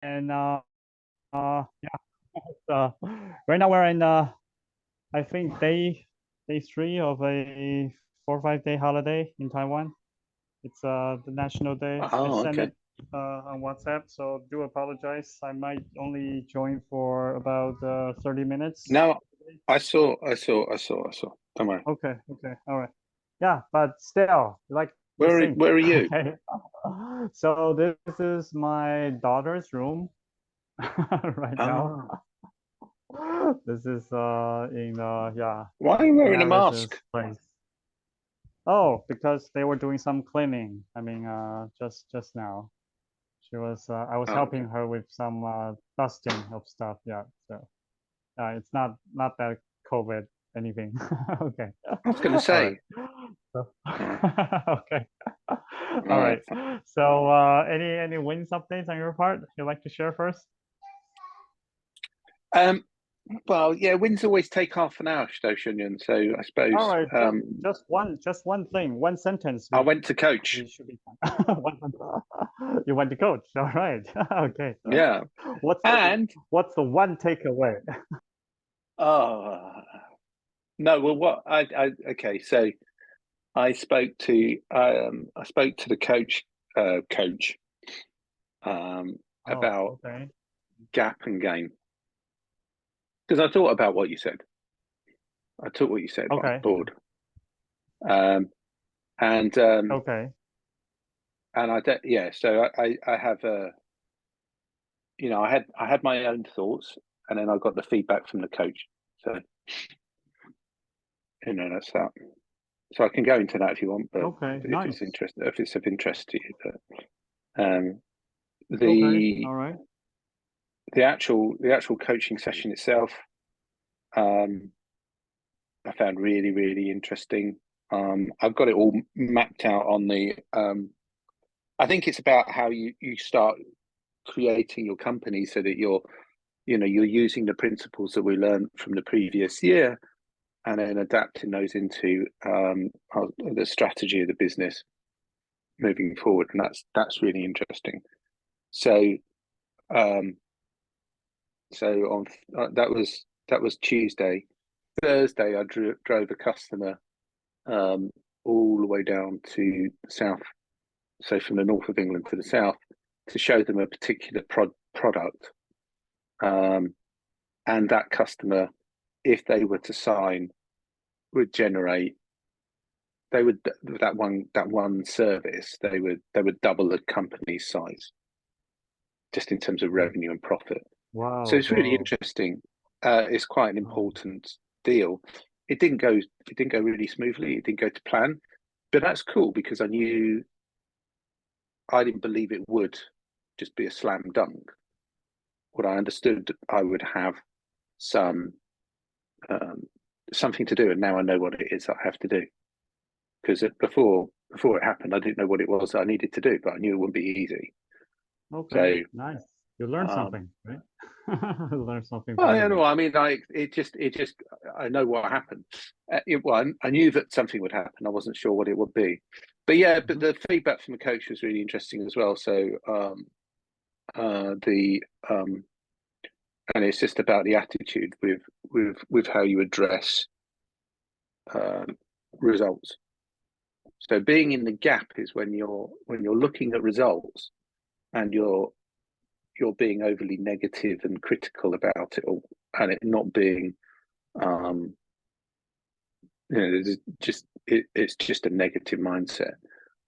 and yeah. Uh, right now we're in I think day three of a 4 or 5 day holiday in Taiwan. It's the national day. I Oh, sent okay. it on WhatsApp, so do apologize. I might only join for about 30 minutes. No, I saw. Don't worry. Okay, okay, all right. Yeah, but still, like the Where are, sync. where are you? Okay. So this is my daughter's room right now. Ah, This is in yeah, why are you wearing a Maris's mask? place. Oh, because they were doing some cleaning. I mean, just now. She was I was Oh, okay. helping her with some dusting of stuff. Yeah. So it's not that COVID anything. Okay. I was going to All right. say. So, All right. okay. All All right. right. So any wins updates on your part you'd like to share first? Um. Well, yeah. Wins always take half an hour, though, Shunyun. So I All suppose right. Just one thing, one sentence. I went to coach. We should be fine. You went to coach. All right. Okay. Yeah, What's the and what's the one takeaway? oh no. Well, I okay. So I spoke to the coach Oh, about okay. gap and game because I thought about what you said. I took what you said on Okay. board. Um, and um, Okay. and yeah. So I have I had my own thoughts, and then I got the feedback from the coach. So that's that. So I can go into that if you want, but Okay. Nice. if it's of interest to you, but Okay. the All right. the actual coaching session itself, um, I found really really interesting. I've got it all mapped out on the. I think it's about how you start creating your company so that you're using the principles that we learned from the previous year and then adapting those into the strategy of the business moving forward, and that's really interesting. So um, so on that was Tuesday. Thursday, I drove a customer um, all the way down to the south, so from the north of England to the south, to show them a particular product. Um, and that customer, if they were to sign, would generate. They would that one service. They would double the company's size just in terms of revenue and profit. So Wow. it's really Wow. interesting. It's quite an Wow. important deal. It didn't go really smoothly. It didn't go to plan, but that's cool because I didn't believe it would just be a slam dunk. What I understood, I would have some um, something to do, and now I know what it is that I have to do. Because before it happened, I didn't know what it was that I needed to do, but I knew it wouldn't be easy. Okay. So, Nice. You learned um, something, right? You learned something well, I know. valuable. I mean, I know what happened. Well, I knew that something would happen. I wasn't sure what it would be, but yeah, but Mhm. the feedback from the coach was really interesting as well. So, the and it's just about the attitude with how you address um, results. So, being in the gap is when you're looking at results and you're being overly negative and critical about it all, and it not being um, it's just a negative mindset.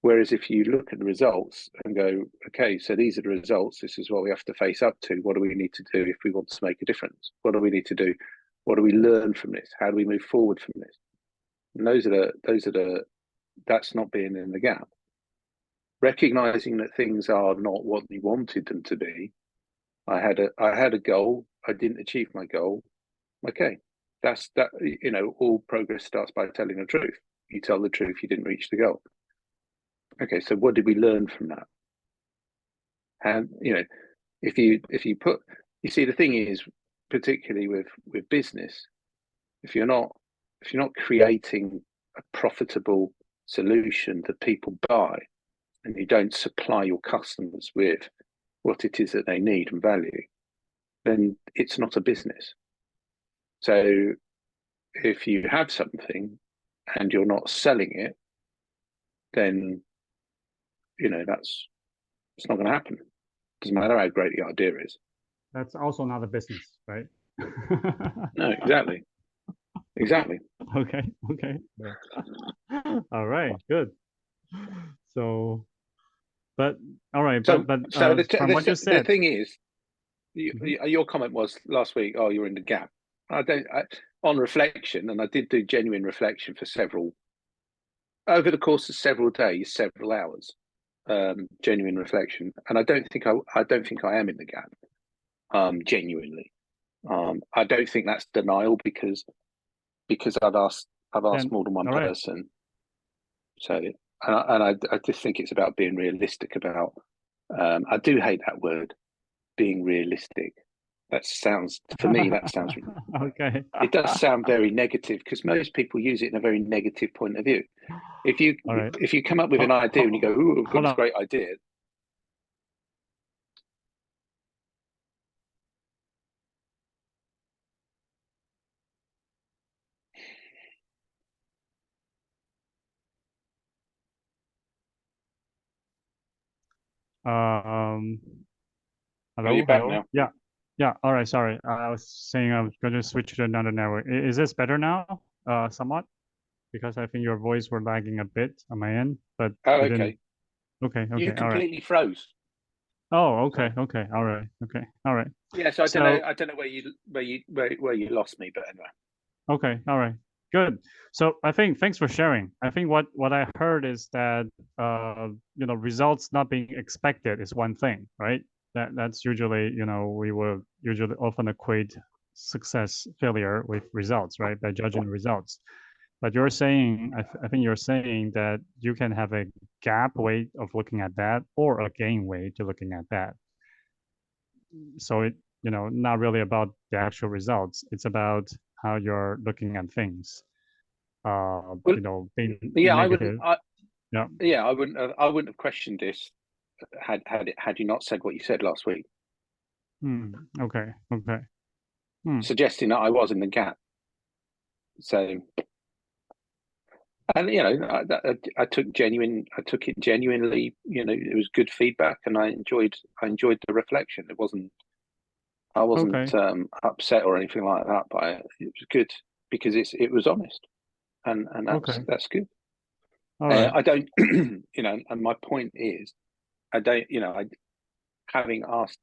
Whereas if you look at the results and go, okay, so these are the results, this is what we have to face up to. What do we need to do if we want to make a difference? What do we need to do? What do we learn from this? How do we move forward from this? And that's not being in the gap. Recognizing that things are not what you wanted them to be. I had a goal. I didn't achieve my goal. Okay, that's that. All progress starts by telling the truth. You tell the truth, you didn't reach the goal. Okay, so what did we learn from that? And if you put, you see, the thing is, particularly with business, if you're not if you're not creating a profitable solution that people buy, and you don't supply your customers with what it is that they need and value, then it's not a business. So if you have something and you're not selling it, then it's not going to happen. Doesn't matter how great the idea is. That's also not a business, right? No, exactly. Okay. All right, good. So, but all right, So, but from what you the said, thing is, Mhm. your comment was last week, oh, you're in the gap. On reflection, and I did do genuine reflection for over the course of several days, several hours, genuine reflection, and I don't think I am in the gap. Genuinely, I don't think that's denial because I've asked Then more than one all right. person. So, and I just think it's about being realistic about. I do hate that word, being realistic. For me, that sounds. Okay. It does sound very negative because most people use it in a very negative point of view. If All right. you come up with an idea and you go, "Ooh, I've got Hold this on. great idea," Um, oh, you're hello, back hello. now. Yeah. All right. Sorry, I was saying I was going to switch to another network. Is this better now? Somewhat, because I think your voice were lagging a bit on my end, but Oh, you didn't. okay. Okay. You All right. completely froze. Oh, So okay. All right. All right. yeah, so So, I don't know where you lost me, but anyway. okay. All right. Good. So I think thanks for sharing. I think what I heard is that results not being expected is one thing, right? That's usually, we will usually often equate success failure with results, right? By judging results. But you're saying, I think you're saying that you can have a gap way of looking at that or a gain way to looking at that. So not really about the actual results. It's about how you're looking at things. Well, Being yeah, negative. Yeah. I wouldn't have questioned this had you not said what you said last week, Okay. Hmm. suggesting that I was in the gap. So, and I took it genuinely. It was good feedback, and I enjoyed the reflection. I Okay. wasn't upset or anything like that by it. It was good because it was honest, and Okay. that's good. All right. I don't, and my point is, I don't, having asked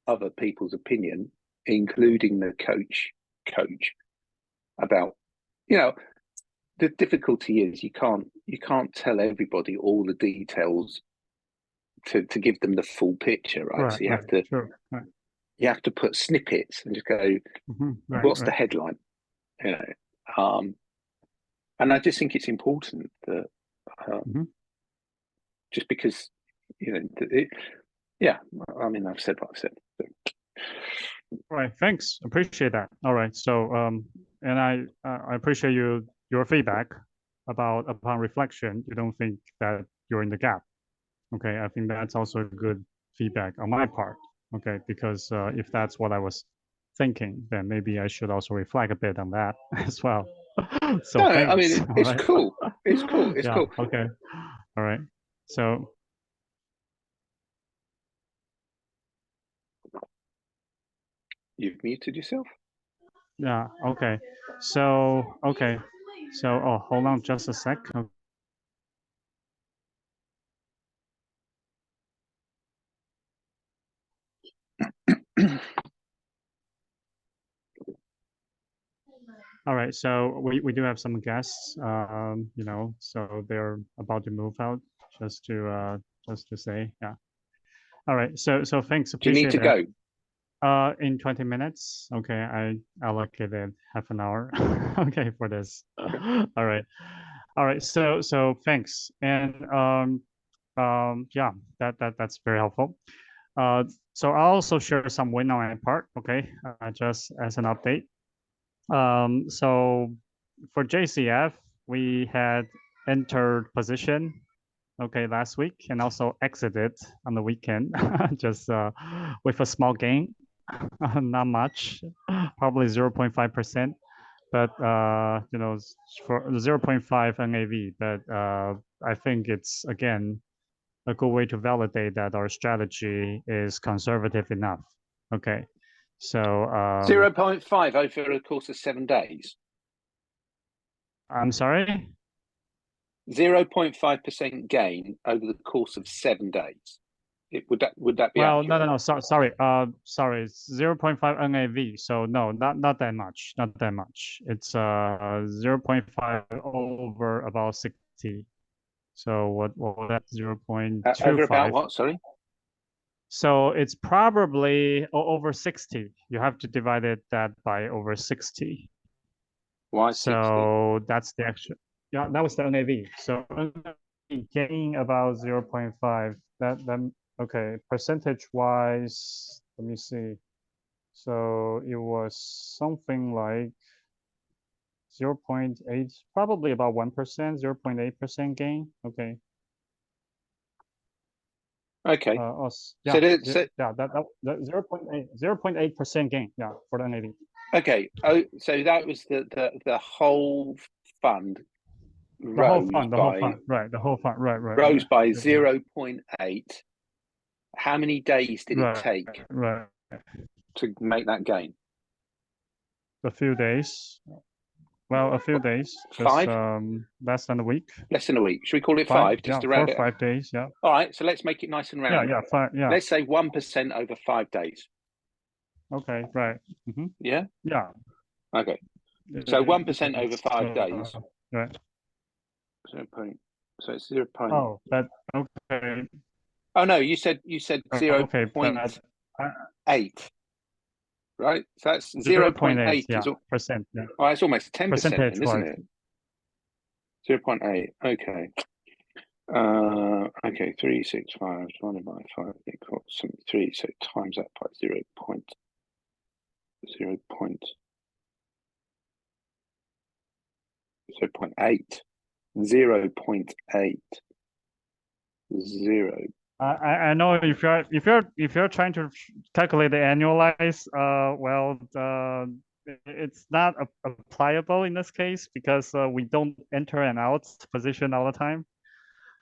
other people's opinion, including the coach, about, the difficulty is you can't tell everybody all the details to give them the full picture, right? So Right. Sure. Right. you have to put snippets and just go, what's the Right. headline? You know, and I just think it's important that Mm-hmm. just because yeah, I mean, I've said what I've said. So. All right. Thanks. Appreciate that. All right. So and I appreciate your feedback upon reflection. You don't think that you're in the gap. Okay. I think that's also good feedback on my part. Okay. Because if that's what I was thinking, then maybe I should also reflect a bit on that as well. So No, I thanks. mean, All it's right. cool. It's cool. It's Yeah. cool. Okay. All right. So You've muted yourself. yeah. Okay. So okay. So hold on just a sec. All right, so we do have some guests, so they're about to move out. Just to say, yeah. All right, so thanks, Do you need appreciate to that. go? In 20 minutes, okay, I allocated half an hour, okay, for this. All right, so thanks, and yeah, that's very helpful. So I'll also share some win on my part, okay, just as an update. So for JCF, we had entered position okay, last week, and also exited on the weekend, just with a small gain, not much, probably 0.5%, but you know, for 0.5 NAV, but I think it's again a good way to validate that our strategy is conservative enough. Okay, so 0.5 over the course of 7 days. I'm sorry. 0.5% gain over the course of 7 days. Would that be Well, accurate? no. Sorry. Sorry. It's 0.5 NAV. So no, not that much. Not that much. It's 0.5 over about 60. So what was that? Over about 0.25. what? Sorry. So it's probably over 60. You have to divide that by over 60. Why 60? So that's the actual. Yeah, that was the NAV. So gain about 0.5. That okay. Percentage wise, let me see. So it was something like 0.8, probably about 1%, 0.8% gain. Okay. Okay. Yeah, So that 0.8% gain. Yeah, for the NAV. okay. Oh, so that was the whole fund The whole rose fund, by right? The whole fund, right. rose by 0.8. How many days did it take Right. to make that gain? A few days. Well, a few days. Just 5? less than a week. Less than a week. Should we call it 5? 5 just Yeah, to 4 round or it up? 5 days. Yeah. All right. So let's make it nice and round. Yeah. 5. Yeah. Let's say 1% over 5 days. Okay. Right. Mm-hmm. Yeah. Yeah. Okay. So 1% over 5 days. Right. 0. So it's 0. Oh, but okay. Oh no, you said 0.8, right? So that's 0.8 yeah, is percent. Yeah. well, it's almost 10% Percentage then, isn't wise. it? 0.8. Okay. Okay, 365 divided by 5 equals 73. So times that by 0. 0.8. 0.8. 0. I know if you're trying to calculate the annualize, well, it's not applicable in this case because we don't enter and out position all the time.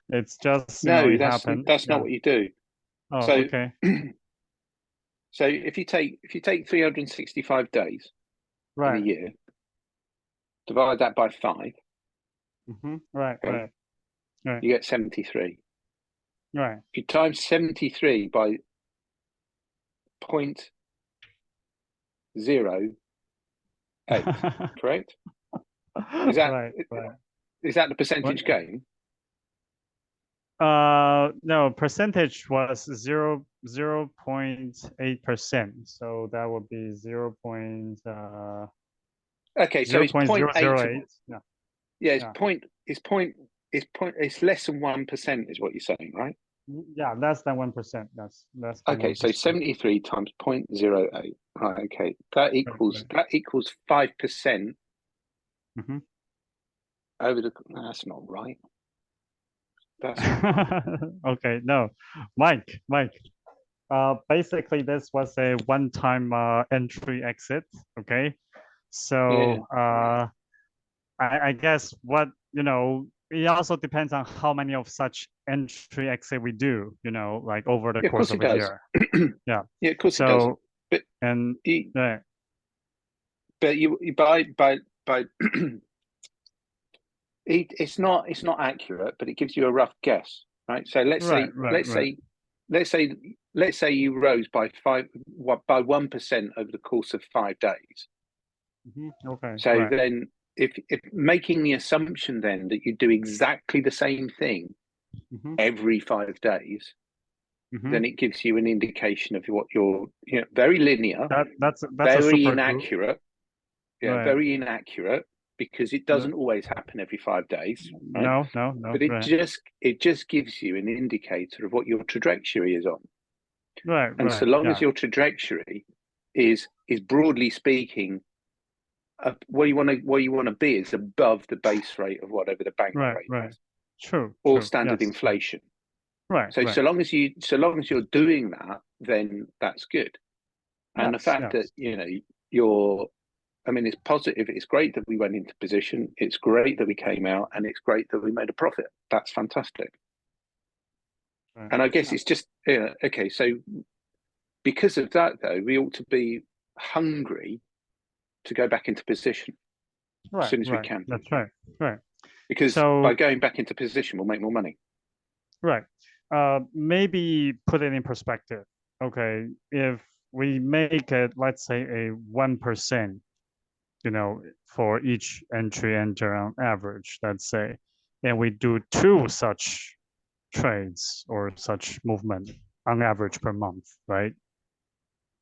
It's just No, it that's happened. not what you do. Oh, So okay. so if you take 365 days in a year, divide that by 5. Right. Okay, you get 73. Right. If you times 73 by 0.08, correct? Is that right. Is that the percentage gain? No, percentage was 0.8%. So that would be 0. Okay, so it's 0.8. Yeah. Yeah, it's less than 1% is what you're saying, right? Yeah, less than 1%. That's okay. 1%. So 73 times 0.08. Right. Okay, that equals 5% over the. That's not right. That's not right. Okay, no, Mike. Basically, this was a one-time entry exit. Okay, so I guess what it also depends on how many of such entry exit we do. Like over the course of a year. Yeah. Yeah, of course it does. But you by it's not accurate, but it gives you a rough guess, right? So let's say you rose by 1% over the course of 5 days. Okay. So then, if making the assumption then that you do exactly the same thing every 5 days, then it gives you an indication of what you're, very linear. That's very inaccurate. Yeah, very inaccurate because it doesn't always happen every 5 days. Right? No. But it just gives you an indicator of what your trajectory is on. Right. And so long as your trajectory is broadly speaking, what you want to be is above the base rate of whatever the bank rate is. or true. standard Yes. inflation. Right, So right. so long as you're doing that, then that's good. And the Yes, fact that yes. you're, I mean, it's positive. It's great that we went into position. It's great that we came out, and it's great that we made a profit. That's fantastic. Right. And I guess Yeah. it's just okay. So because of that, though, we ought to be hungry to go back into position as Right, soon as we right. can, That's right. Right. because by So, going back into position, we'll make more money. right. Maybe put it in perspective. Okay. If we make it, let's say a 1%, for each entry enter on average, let's say, and we do two such trades or such movement on average per month, right?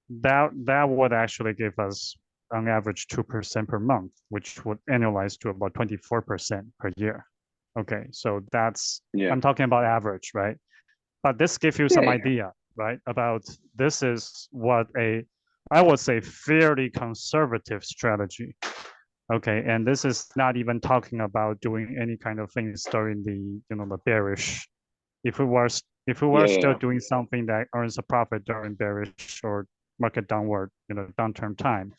That would actually give us on average 2% per month, which would annualize to about 24% per year. Okay, so Yeah, I'm talking about average, right? But this gives you some yeah, idea, right? About this is what I would say, fairly conservative strategy. Okay, and this is not even talking about doing any kind of things during the bearish. If we were yeah, still yeah, doing something that earns a profit during bearish or market downward, downturn time,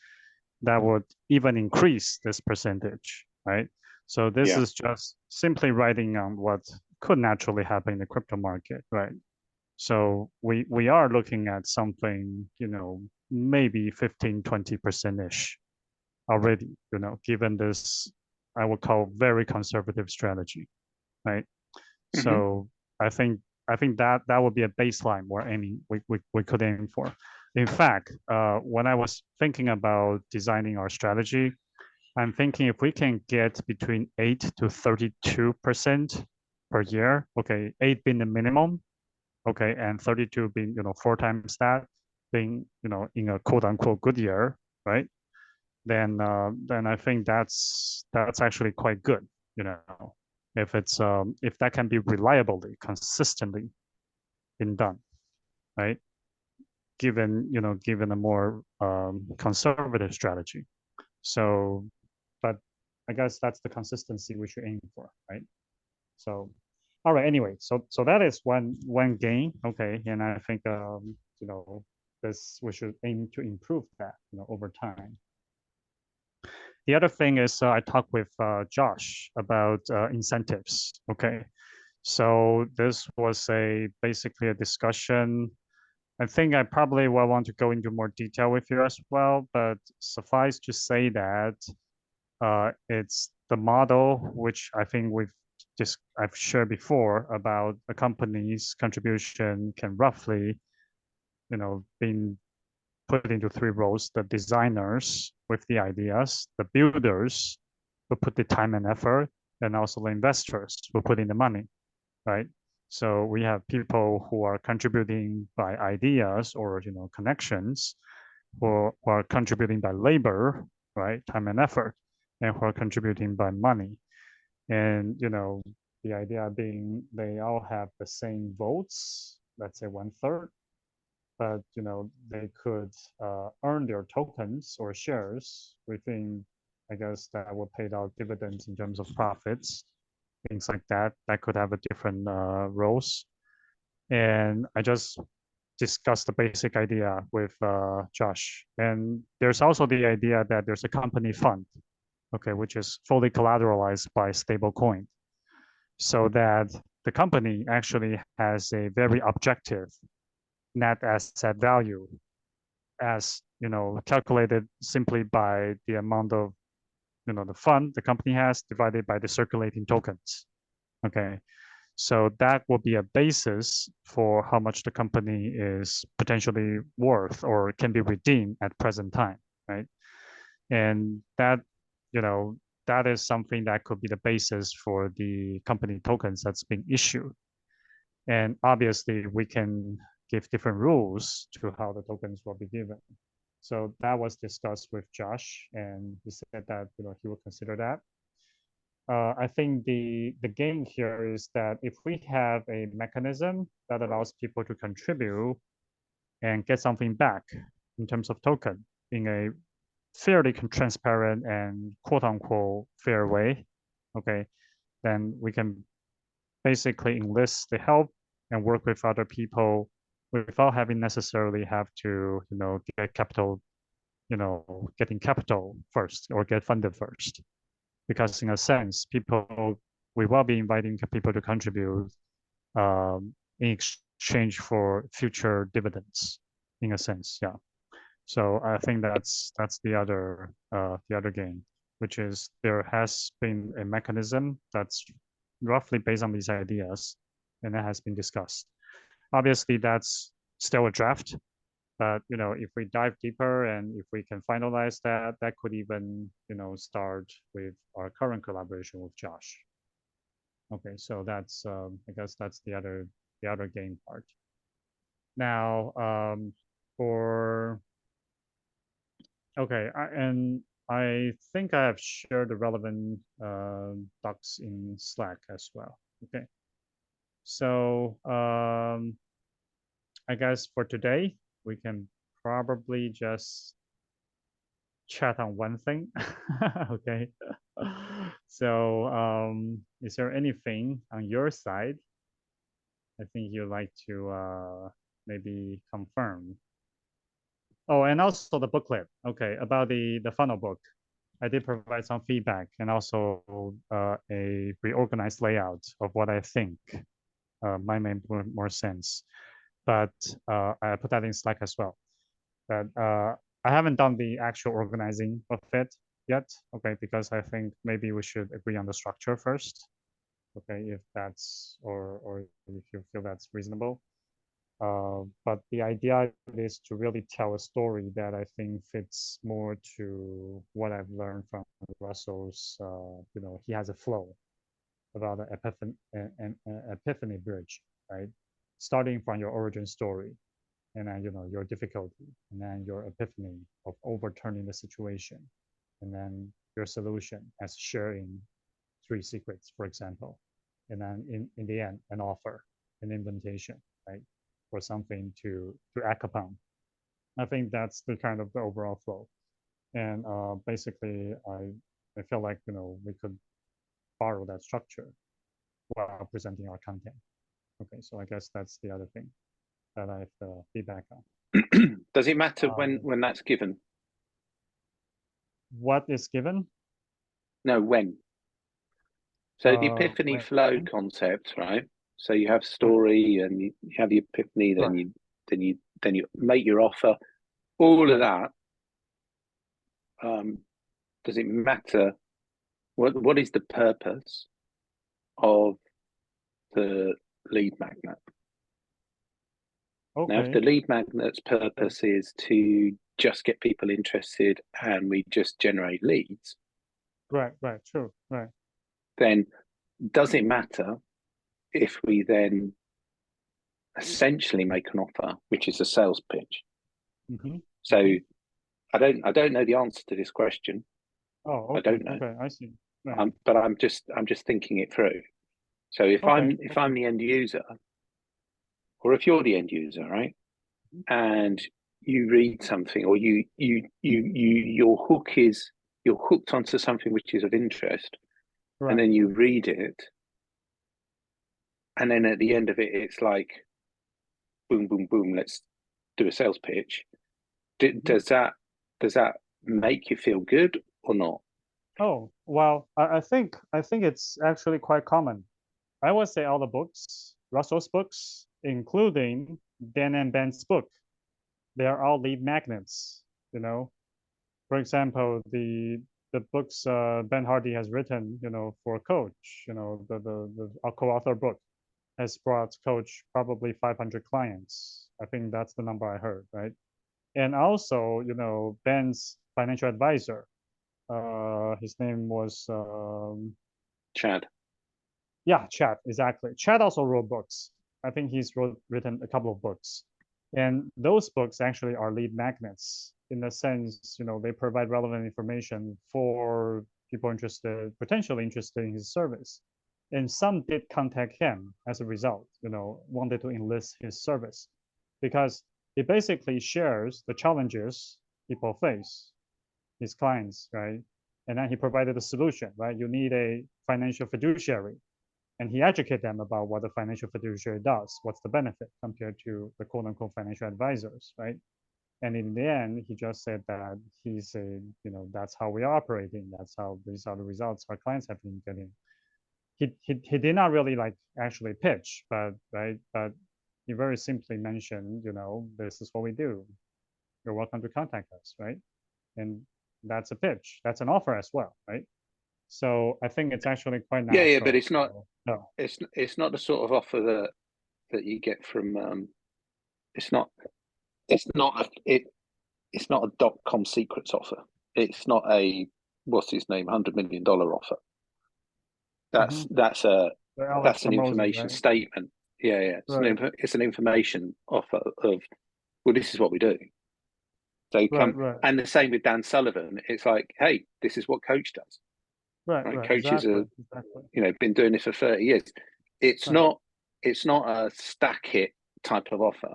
that would even increase this percentage, right? So this yeah. is just simply writing on what could naturally happen in the crypto market, right? So we are looking at something, maybe 15, 20% ish already, given this, I would call very conservative strategy, right? Mm-hmm. So I think that would be a baseline we're aiming we could aim for. In fact, when I was thinking about designing our strategy, I'm thinking if we can get between 8 to 32% per year, okay, 8 being the minimum, okay, and 32 being, four times that, being, in a quote unquote good year, right? Then I think that's actually quite good, you know, if that can be reliably, consistently been done, right? Given a more conservative strategy. So, but I guess that's the consistency we should aim for, right? So, all right. Anyway, so that is one gain, okay, and I think this we should aim to improve that, over time. The other thing is I talked with Josh about incentives. Okay, so this was basically a discussion. I think I probably will want to go into more detail with you as well, but suffice to say that it's the model which I think I've shared before about a company's contribution can roughly, being put into three roles: the designers with the ideas, the builders who put the time and effort, and also the investors who put in the money, right? So we have people who are contributing by ideas or connections, who are contributing by labor, right, time and effort, and who are contributing by money. And the idea being they all have the same votes, let's say one third, but they could earn their tokens or shares within, I guess, that will pay out dividends in terms of profits, things like that. That could have a different roles. And I just discussed the basic idea with Josh. And there's also the idea that there's a company fund, okay, which is fully collateralized by stable coin, so that the company actually has a very objective net asset value, as calculated simply by the amount of the fund the company has divided by the circulating tokens. Okay, so that will be a basis for how much the company is potentially worth or can be redeemed at present time, right? And you know that is something that could be the basis for the company tokens that's being issued. And obviously, we can give different rules to how the tokens will be given. So that was discussed with Josh, and he said that he will consider that. I think the game here is that if we have a mechanism that allows people to contribute and get something back in terms of token in a fairly transparent and quote unquote fair way, okay, then we can basically enlist the help and work with other people without having necessarily have to, get capital, getting capital first or get funded first. Because in a sense, we will be inviting people to contribute in exchange for future dividends, in a sense, yeah. So I think that's the other game, which is there has been a mechanism that's roughly based on these ideas, and that has been discussed. Obviously, that's still a draft, but if we dive deeper and if we can finalize that, that could even start with our current collaboration with Josh. Okay, so that's I guess that's the other game part. Now, for okay, and I think I have shared the relevant docs in Slack as well. Okay, so I guess for today we can probably just chat on one thing. Okay, so is there anything on your side I think you'd like to maybe confirm? Oh, and also the booklet. Okay, about the funnel book. I did provide some feedback and also a reorganized layout of what I think might make more sense. But I put that in Slack as well. But I haven't done the actual organizing of it yet. Okay, because I think maybe we should agree on the structure first. Okay, if that's or if you feel that's reasonable. But the idea is to really tell a story that I think fits more to what I've learned from Russell's. He has a flow about an epiphany bridge, right? Starting from your origin story, and then your difficulty, and then your epiphany of overturning the situation, and then your solution as sharing 3 secrets, for example, and then in the end, an offer, an invitation, right? For something to act upon. I think that's the kind of the overall flow. And basically, I feel like we could borrow that structure while presenting our content. Okay, so I guess that's the other thing that I have feedback on. Does it matter when that's given? What is given? No, when. So the epiphany When? flow concept, right? So you have story and you have the epiphany, then Right. then you make your offer. All of Right. that. Does it matter? What is the purpose of the lead magnet? Now, if the Okay. lead magnet's purpose is to just get people interested and we just generate leads, Right. Right. True. Right. then does it matter if we then essentially make an offer, which is a sales pitch? Mm-hmm. So Mm-hmm. I don't know the answer to this question. Oh, I okay. don't know. Okay. I see. Right. But I'm just thinking it through. So if Okay. I'm the end user, or if you're the end user, right, and you read something, or your hook is you're hooked onto something which is of interest, and Right. then you read it, and then at the end of it, it's like boom, boom, boom. Let's do a sales pitch. Mm-hmm. Does that make you feel good or not? Oh, well, I think it's actually quite common. I would say all the books, Russell's books, including Dan and Ben's book, they are all lead magnets. You know, for example, the books Ben Hardy has written, for Coach, the co-author book has brought Coach probably 500 clients. I think that's the number I heard, right? And also, Ben's financial advisor, his name was Chad. yeah, Chad, exactly. Chad also wrote books. I think written a couple of books, and those books actually are lead magnets in the sense, they provide relevant information for people potentially interested in his service, and some did contact him as a result, wanted to enlist his service, because it basically shares the challenges people face, his clients, right? And then he provided a solution, right? You need a financial fiduciary. and he educated them about what the financial fiduciary does, what's the benefit compared to the quote unquote financial advisors, right? And in the end, he just said that he's a, that's how we are operating. That's how these are the results our clients have been getting. He did not really like actually pitch, but right, but he very simply mentioned, this is what we do. You're welcome to contact us, right? And that's a pitch. That's an offer as well, right? So I think it's actually quite natural. Yeah, but it's not. No. It's not the sort of offer that you get from. It's not. It's not a .com secrets offer. It's not a what's his name $100 million offer. That's an information statement. Yeah. It's an information offer of, well, this is what we do. So and the same with Dan Sullivan. It's like, hey, this is what Coach does. Right. Coaches are, been doing this for 30 years. It's not a stack it type of offer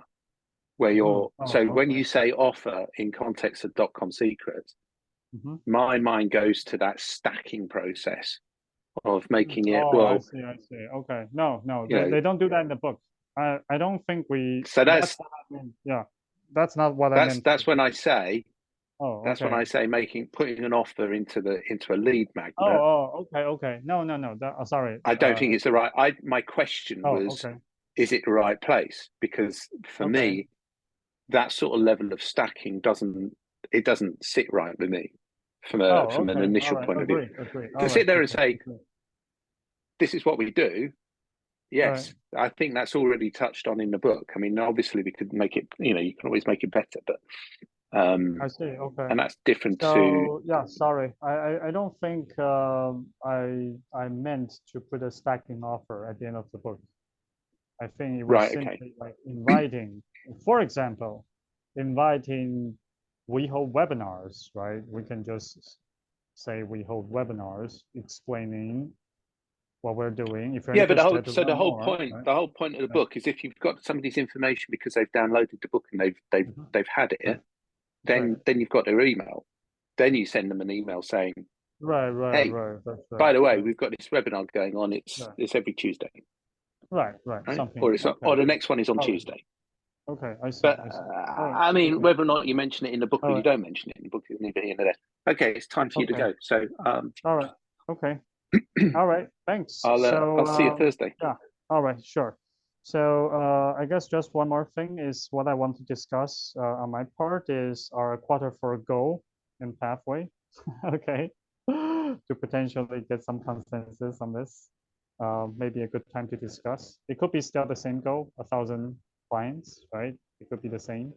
where you're. When you say offer in context of .com secrets, my mind goes to that stacking process of making it. I see. Okay. No, they don't do that in the book. I don't think we. So that's what I mean. Yeah, that's not what I meant. That's when I say. Oh, that's when I say putting an offer into a lead magnet. Okay. No. Sorry. I don't think it's the right. My question was, is it the right place? Because for me, that sort of level of stacking doesn't sit right with me from an initial point of view. To sit there and say, this is what we do. Yes, I think that's already touched on in the book. I mean, obviously we could make it, you can always make it better, but I see. Okay. And that's different to. Yeah, sorry. I don't think I meant to put a stacking offer at the end of the book. I think it was simply like inviting, for example, we hold webinars, right? We can just say we hold webinars explaining what we're doing. If you're but the whole point of the book is if you've got somebody's information because they've downloaded the book and they've had it, then you've got their email. Then you send them an email saying, hey, by the way, we've got this webinar going on. It's every Tuesday. Right. Or it's or the next one is on Tuesday. Okay, I see. But I mean, whether or not you mention it in the book or you don't mention it in the book is neither here nor there. Okay, it's time for you to go. So all right. Okay. All right. Thanks. I'll see you Thursday. Yeah. All right. Sure. So I guess just one more thing is what I want to discuss on my part is our Q4 goal and pathway. Okay. To potentially get some consensus on this. Maybe a good time to discuss. It could be still the same goal, 1,000 clients, right? It could be the same.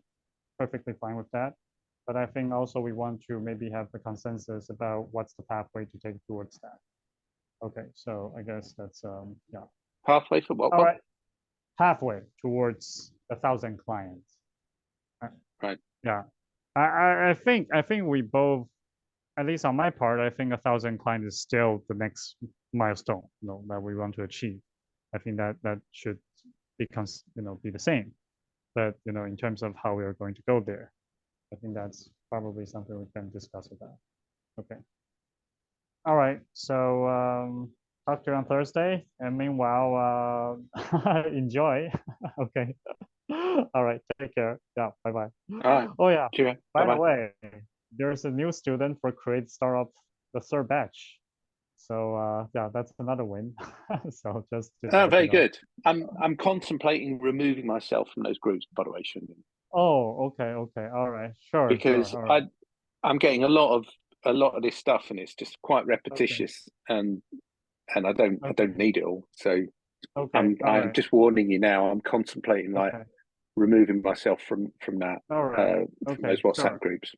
Perfectly fine with that. But I think also we want to maybe have the consensus about what's the pathway to take towards that. Okay, so I guess that's Pathway for what? All right. Pathway towards 1,000 clients. Right. Yeah. I think we both, at least on my part, I think 1,000 clients is still the next milestone, that we want to achieve. I think that should be the same. But in terms of how we are going to go there, I think that's probably something we can discuss about. Okay. All right. So talk to you on Thursday. And meanwhile, enjoy. Okay. All right. Take care. Yeah. Bye-bye. All right. Oh, yeah. Cheers. By the way, there's a new student for Create Startup, the third batch. So yeah, that's another win. So just very good. I'm contemplating removing myself from those groups, by the way, Shunyan. Oh, okay. All right. Sure. Because I'm getting a lot of this stuff and it's just quite repetitious and I don't need it all. So I'm just warning you now, I'm contemplating removing myself from that from those WhatsApp groups.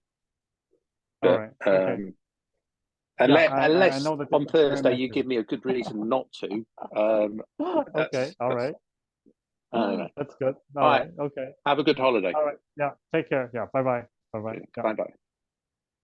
But unless on Thursday you give me a good reason not to. Okay, all right. That's good. All right. Okay. Have a good holiday. All right. Yeah. Take care. Yeah. Bye-bye. Bye-bye. Bye-bye.